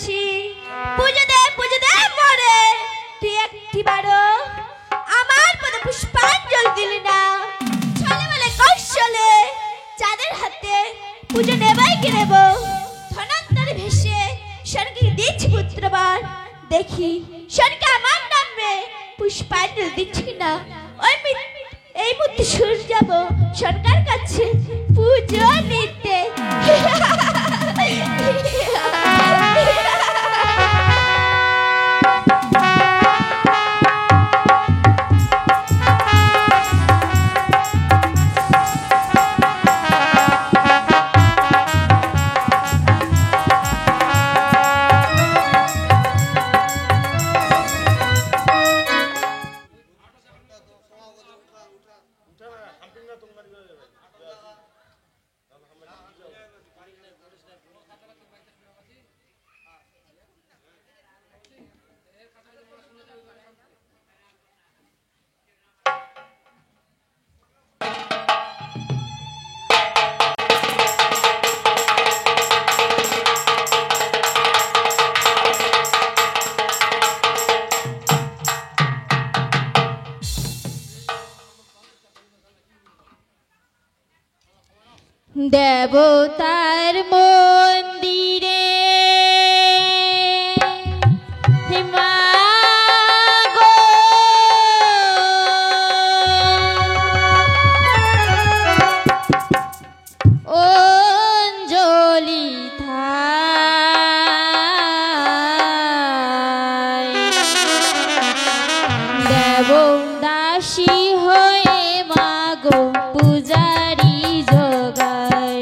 দাসী পুজো দে মরে তুই একটিবারও আমার পদে পুষ্পাঞ্জলি দিলি না। ছলে বলে কৌশলে চাঁদের হাতে পুজো নেবাই কি নেব। ধনান্তরে ভেসে শরণকে দিচ্ছি পুত্রবার, দেখি শরণকে আমার নামে পুষ্পাঞ্জলি দিচ্ছি কিনা। এই মুহূর্তে সরে যাব সরকার কাছে পুজো নিতে। দেবতার মন্দিরে মাগো অঞ্জলি থাই দেব দাসী হয়ে মাগো পূজারি জগায়।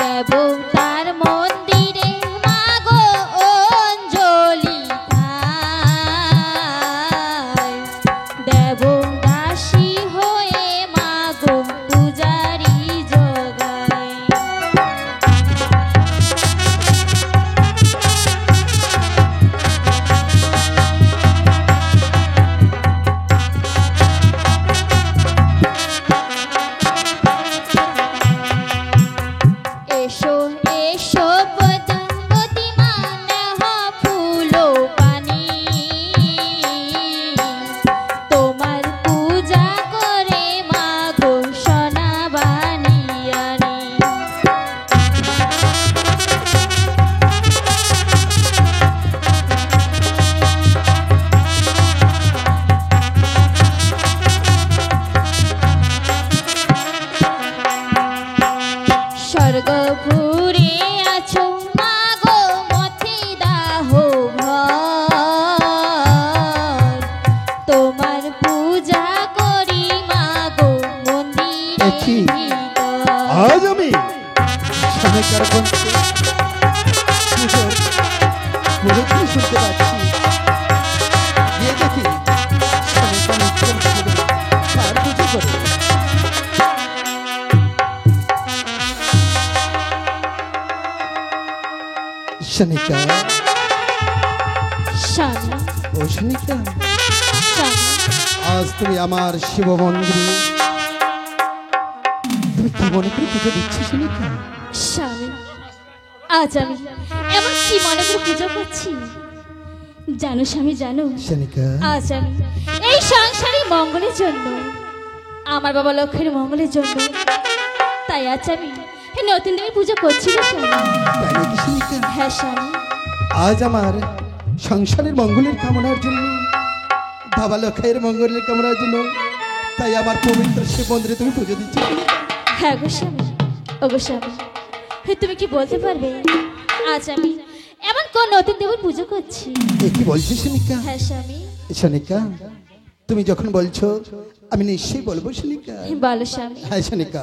দেবতার মন্দিরে মাগো অঞ্জলি থাই দেব দাসী হয়ে মাগো পূজারি জগায়। এসো এসো পদ্মাবতী মা নেহ ফুল পানি তোমার পূজা করে মাগো সোনা বানিয়ানি। স্বর্গপুরে আছো মাগো মথি দাহ ভর তোমার পূজা করি মাগো মন্দিরে ভিতর। আজ আমি সবাইকার বন্ধু পুরোপুরি শুনতে পাচ্ছি। গিয়ে দেখি তার পুজো করে। শনিকা স্বামী ও শনিকা, স্বামী আজ তুমি আমার শিব মন্দিরে তুমি কি মনে করে পুজো দিচ্ছি শনিকা? স্বামী আজ আমি এমন কি মনে করে পুজো করছি জানো স্বামী জানো। শনিকা আজ আমি এই সংসারের মঙ্গলের জন্য আমার বাবা লক্ষ্মীর মঙ্গলের জন্য তাই আজ আমি এই নতুন দেবী পুজো করছি গো স্বামী। তাই নাকি শনিকা? হ্যাঁ স্বামী। আজ আমার সংসারের মঙ্গলের কামনার জন্য, বাবা লক্ষ্মীর মঙ্গলের কামনার জন্য তাই আমার পবিত্র শিব মন্দিরে তুমি পুজো দিচ্ছ শনিকা? হ্যাঁ গো স্বামী। ও গো স্বামী, তুমি কি বলতে পারবে আজ আমি এমন কোন নতুন দেবীর পুজো করছি? এ কি বলছিস শনিকা? হ্যাঁ স্বামী। শনিকা তুমি যখন বলছো আমি নিশ্চয়ই বলবো শনিকা। বলো স্বামী। হ্যাঁ শনিকা,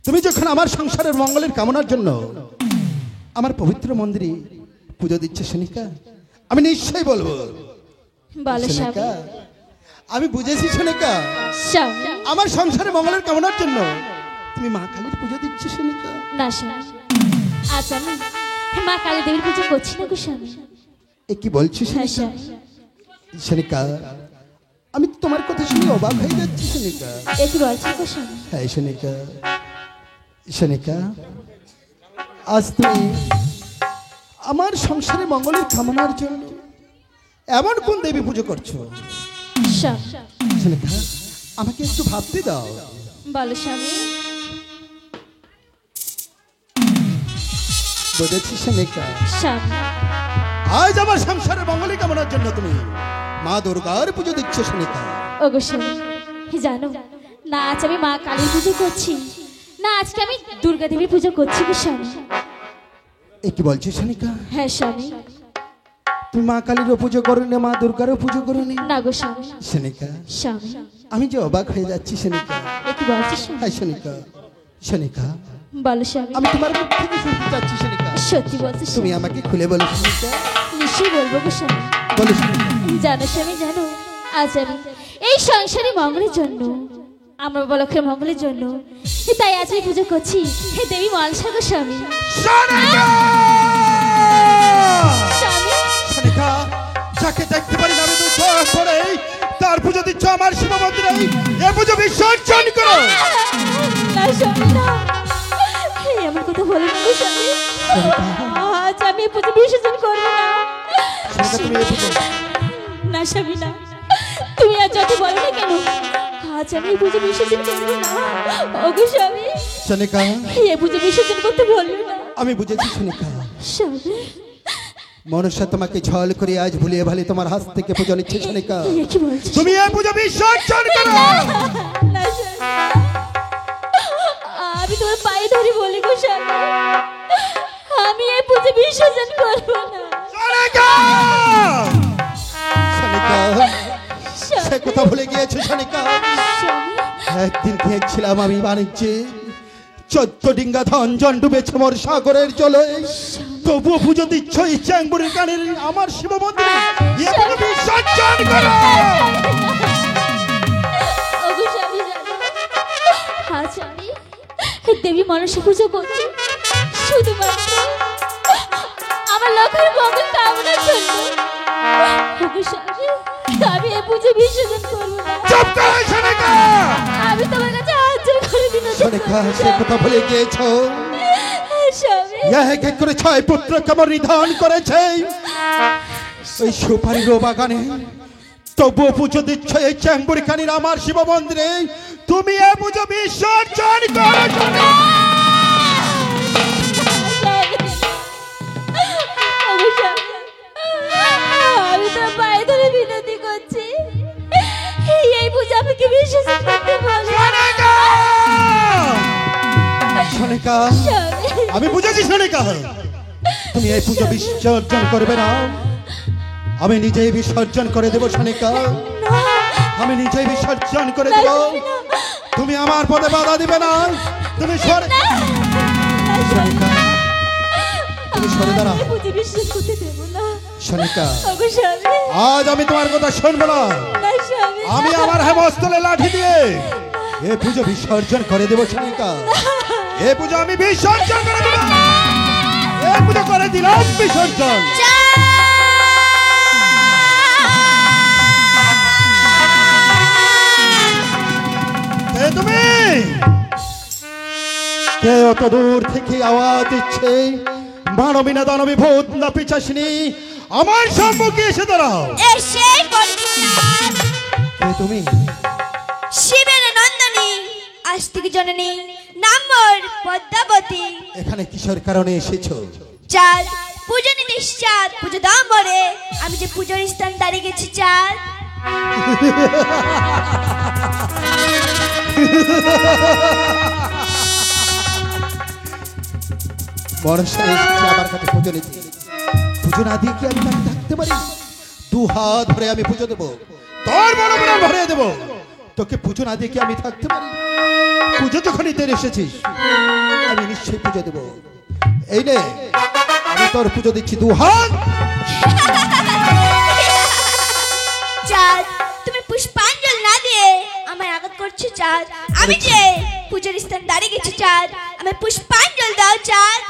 তুমি যখন আমার সংসারের মঙ্গলের কামনার জন্য আমার পবিত্র মন্দিরে পুজো দিচ্ছ শনিকা, আমি নিশ্চয়ই বলবো। বলো স্বামী। আমি বুঝেছি শনিকা, স্বামী আমার সংসারের মঙ্গলের কামনার জন্য তুমি মা কালীর পুজো দিচ্ছ শনিকা। না স্বামী, আজ আমি মা কালী দেবীর পুজো করছি না গো স্বামী। এ কি বলছো হ্যাঁ শানিকা? স্বামী। শানিকা, আমি তো তোমার কথা শুনে অবাক হয়ে যাচ্ছি শানিকা। এ কি বলছো গো স্বামী? হ্যাঁ শানিকা, শানিকা, আজ তুমি আমার সংসারে মঙ্গলের কামনার জন্য এমন কোন দেবী পুজো করছো? স্বামী, শানিকা, আমাকে একটু ভাবতে দাও। বলো স্বামী। বুঝেছি শানিকা, স্বামী, আজ আমার সংসারে মঙ্গলের কামনার জন্য তুমি মা দুর্গার পুজো দিচ্ছ শানিকা। ও গো স্বামী, জানো না আজ আমি মা কালীর পুজো করছি, না আজকে আমি দুর্গা দেবীর পুজো করছি গো স্বামী। এ কি বলছো শানিকা? হ্যাঁ স্বামী। তুমি মা কালীরও পুজো করো না, মা দুর্গারও পুজো করো নি? না গো স্বামী। শানিকা, স্বামী, আমি যে অবাক হয়ে যাচ্ছি শানিকা। এ কি বলছো স্বামী? হ্যাঁ শানিকা, শানিকা, বলো স্বামী। আমি তোমার মুখ থেকে শুনতে চাচ্ছি শানিকা। সত্যি বলছো তুমি স্বামী? আমাকে খুলে বলো শানিকা। নিশ্চয়ই বলবো গো স্বামী। বলো শানিকা। জানো স্বামী, জানো আজ আমি এই সংসারে মঙ্গলের জন্য, আমার বাবা লক্ষ্মীর মঙ্গলের জন্য, তাই আজ আমি পুজো করছি হে দেবী মনসা গো স্বামী। শানিকা! স্বামী, শানিকা, যাকে দেখতে পারি না আমি তো চোখ করে তার পুজো দিচ্ছ আমার শিব মন্দিরে। এ পুজো বিসর্জন করো। না স্বামী না, এই আমার কথা বলেন গো স্বামী। আজ আমি এই পুজো বিসর্জন করবো না। শানিকা, তুমি এ পুজো না স্বামী না, তুমি আজ যত বলো না কেন, আজ আমি এই পুজো বিসর্জন করবো না। ওগো স্বামী, শানিকা, এই পুজো বিসর্জন করতে বললো না। আমি বুঝেছি শানিকা। স্বামী, মনুষ্য তোমাকে ছল করে আজ ভুলিয়ে ভালি তোমার হাত থেকে পুজো নিচ্ছে শানিকা। এ কি বলছিস? তুমি এই পুজো বিসর্জন করো। না স্বামী, আমি তোমার পায়ে ধরে বলি গো স্বামী, আমি এই পুজো বিসর্জন করবো না। শানিকা! শানিকা, সে স্বামী, কথা ভুলে গিয়েছো শানিকা। স্বামী, একদিন খেয়েছিলাম আমি বাণিজ্যে, 14 ডিঙ্গা ধন জন ডুবেছে মোর সাগরের জলে। তবুও পুজো দিচ্ছ এই চ্যাংবুড়ির গানের আমার শিব মন্দিরে। এ পুজো বিসর্জন করো। ওগো স্বামী, জানো আজ আমি এই দেবী মনসা পুজো করছি শুধুমাত্র আমার লক্ষ্মীর মঙ্গল কামনার জন্য। ওগো স্বামী, আমি এই পুজো বিসর্জন করবো না। চুপ করো শানিকা। আমি তোমার কাছে হাত জোড় করে বিনতি শানিকা, করছি। সে কথা ভুলে গিয়েছো। স্বামী, এক এক করে 6 পুত্র কেমন নিধন করেছে ওই সুপারির বাগানে। তবুও পুজো দিচ্ছ এই চ্যাংবুড়ি কানির আমার শিব মন্দিরে। তুমি এ পুজো বিসর্জন করো শানিকা। ওগো স্বামী, আমি তোমার পায়ে ধরে বিনতি করছি, এই পুজো আমাকে বিসর্জন করতে বলো। শানিকা! শানিকা, স্বামী, আমি বুঝেছি শানিকা, তুমি এই পুজো বিসর্জন করবে না। আমি নিজেই বিসর্জন করে দেবো শানিকা। আমি নিজেই বিসর্জন করে দেবো। তুমি আমার পদে বাধা দিবে না। তুমি সরে শানিকা, তুমি সরে দাঁড়াও। আমি পুজো বিসর্জন করতে দেবো না। শানিকা, ওগো স্বামী, আজ আমি তোমার কথা শুনবো না। না স্বামী, আমি আমার হেমস্থলে লাঠি দিয়ে এ পুজো বিসর্জন করে দেবো শানিকা। এ পুজো আমি বিসর্জন করে দেবো। এ পুজো করে দিলাম বিসর্জন। কে তুমি? কে অত দূর থেকে আওয়াজ দিচ্ছে? মানবী না দানবী, ভূত না পিশাচিনী, আমার সম্মুখে এসে দাঁড়াও। এসে পড়েছিলাম। কে তুমি? শিবের নন্দনী, আস্তিক জননী, নাম মোর পদ্মাবতী। এখানে কিসের কারণে এসেছো? চাঁদ পুজো নিতে চাঁদ পুজো দাম মরে, আমি যে পুজোর স্থান দাঁড়িয়ে গেছি চাঁদ। বর্ষা এসেছে আমার কাছে পুজো নিতে। পুজো না দিয়ে কি আমি তাকে থাকতে পারি? 2 হাত ধরে আমি পুজো দেবো, তোর বড় বড় ভরে দেবো। তোকে পুজো না দিয়ে কি আমি থাকতে পারি? পুজো যখন নিতে এসেছিস আমি নিশ্চয়ই পুজো দেবো। এই নে, আমি তোর পুজো দিচ্ছি 2 হাত। চাঁদ, তুমি পুষ্পাঞ্জল না দিয়ে আমায় আঘাত করছো করছে চাঁদ, আমি যে পূজার স্থান দাঁড়িয়ে গেছি চাঁদ, আমি পুষ্পাঞ্জলি দাও চাঁদ।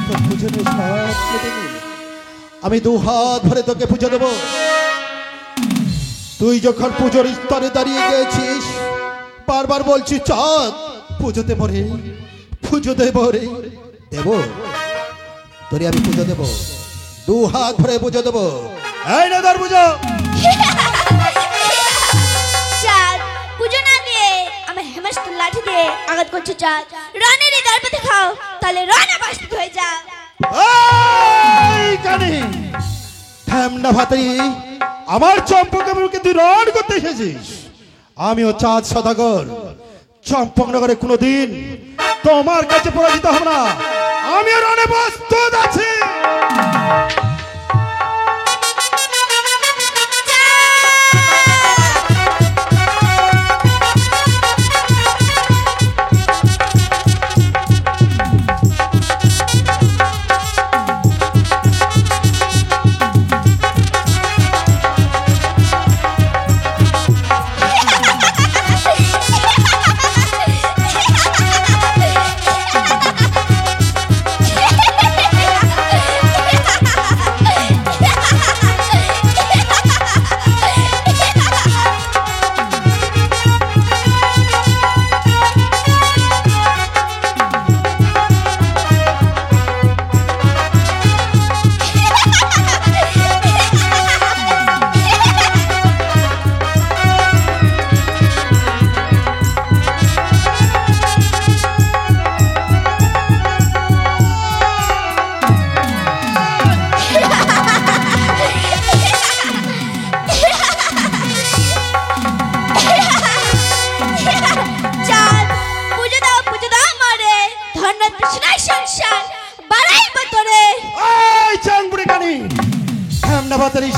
তোর পুজোর সব কেটে গেল। আমি 2 হাত ভরে তোকে পুজো দেবো। তুই যখন পুজোর স্তরে দাঁড়িয়ে গেছিস, বারবার বলছি চাঁদ পুজো দেব রে, পুজো দেব রে। দেব তোরে আমি পুজো দেব, 2 হাত ভরে পুজো দেবো। এই না ধর পুজো। চাঁদ পুজো না দিয়ে আমার হেমাস্ত লাঠি দিয়ে আঘাত করছে চাঁদ, রনের দরপতে খাও তাহলে রনা বাস্ত হয়ে যা। এই কানে ঠামনা ভাতারি, আমার চম্পকনগরকে তুই রণ করতে এসেছিস। আমিও চাঁদ সদাগর, চম্পকনগরে কোনোদিন তোমার কাছে পরাজিত হব না। আমিও রণে প্রস্তুত আছি।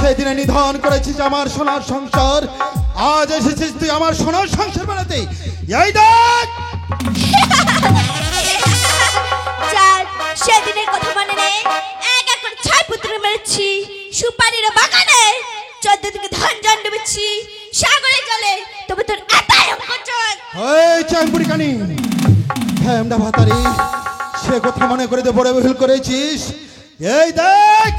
সেদিনে নিধন করেছিস আমার সোনার সংসার, আজ এসেছিস তুই আমার সোনার সংসার বানাতে। এই দেখ চাঁদ সেদিনের কথা মনে নেই, এক এক করে 6 পুত্র মেরেছি, সুপারির বাগানে 14 দিকে ধান জান ডুবেছি, সাগরে জলে তবে তোর এতই অঙ্কচন। এই চাংপুরি কানি হেমডা ভাতারি, সে কথা মনে করে দে বড় ভুল করেছিস। এই দেখ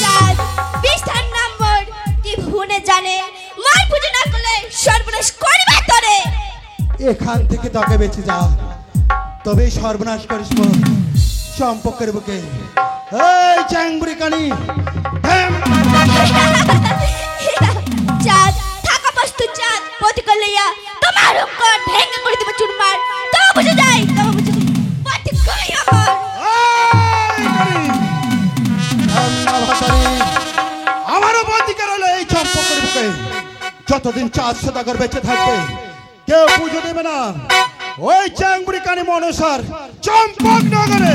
চাঁদ বিস্তার নম্বর কি ভুনে জানে, মার পুজো না করলে সর্বনাশ করবে তোরে। এখান থেকে তোকে বেঁচে যা, তবেই সর্বনাশ করিস মোর চম্পকের বুকে। এই চাংপুরি কানি চাঁদ থাকা বস্তু চাঁদ প্রতিকল লইয়া তোমার উপর ভেঙে করে দেব চুরমার, তো বুঝে যাই তো বুঝে প্রতিকল আমার। আমারও বন্দিকার হলো এই চম্পকের বুকে। যতদিন চাঁদ সদাগর বেঁচে থাকবে কেউ পুজো দেবে না ওই চাংপুরি কানি মনসার চম্পক নগরে।